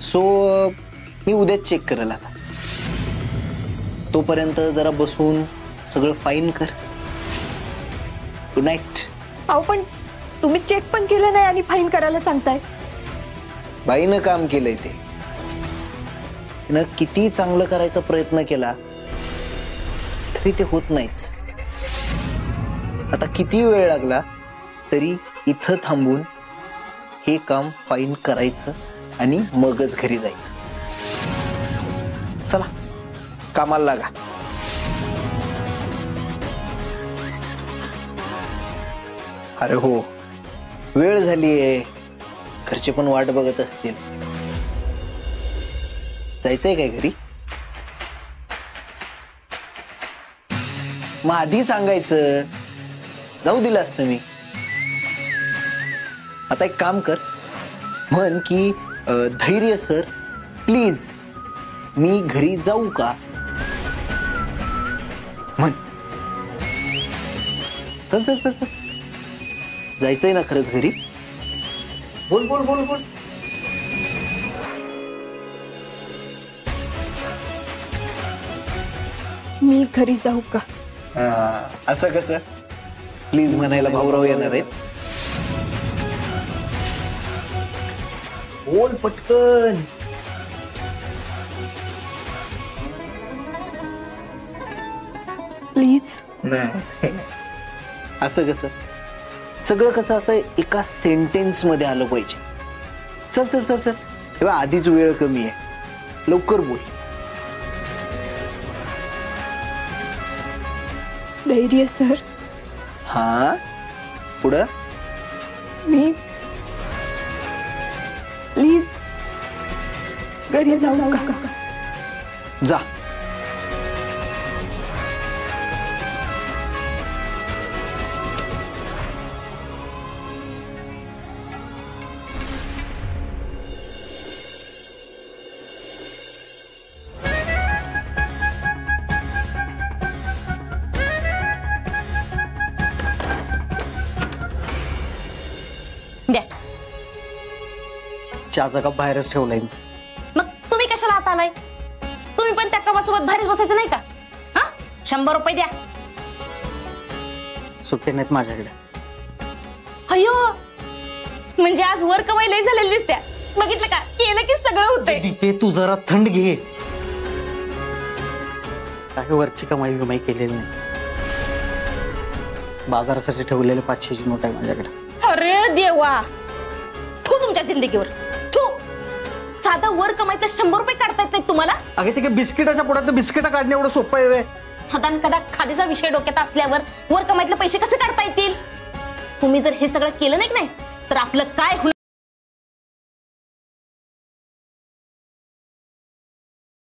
So मी उद्याच check करेल आता. तोपर्यंत जरा बसून सगळं फाईन कर. Good night. अहो पण तुम्ही चेक पण केलं नाही आणि फाईन करायला सांगताय. बाईनं काम केलंय ते. तिनं किती चांगलं करायचा प्रयत्न केला तरी ते होत नाहीच. आता किती वेळ लागला तरी इथं थांबून हे काम फाईन करायचं आणि मगच घरी जायचं. चला कामाला लागा. अरे हो, वेळ झालीये. घरचे पण वाट बघत असतील. जायचंय काय घरी? मग आधी सांगायचं, जाऊ दिलं असतं मी. आता एक काम कर, म्हण की धैर्य सर प्लीज मी घरी जाऊ का? म्हण. चल चल चल चल, जायचंय ना खरंच घरी? बोल बोल बोल बोल. मी घरी जाऊ का? असं कसं? प्लीज म्हणायला भाऊराव येणार आहेत. बोल पटकन. प्लीज. असं कसं? सगळं कसं असं एका सेंटेन्स मध्ये आलं पाहिजे. चल चल चल चल, हे आधीच वेळ कमी आहे, लवकर बोल. धैर्य सर. हा, पुढं? मी प्लीज घरी जाऊ का? जा. चहाचा कप बाहेरच ठेवलाय. मग तुम्ही कशाला आत आलाय? तुम्ही पण त्या कपासोबत बाहेरच बसायचं नाही का? हा, 100 रुपये द्या. सुट्टे नाहीत माझ्याकडे. अयो, म्हणजे आज वर कमाई लय झालेली दिसत्या. बघितलं का? केलं की सगळं होतंय. दीपे तू जरा थंड घे. काय वरची कमाई विमाई केलेली नाही. बाजारासाठी ठेवलेले 500ची नोट आहे माझ्याकडे. अरे देवा, तू तुमच्या जिंदगीवर साधं वर कमाईत 100 रुपये काढता येत नाही तुम्हाला? अगे ते बिस्किटाच्या पुढ्यात बिस्किट काढणे एवढं सोपं आहे? सदान कदा खादीचा विषय डोक्यात असल्यावर वर कमाईतले पैसे कसे काढता येतील? तुम्ही जर हे सगळं केलं नाही तर आपलं काय होईल?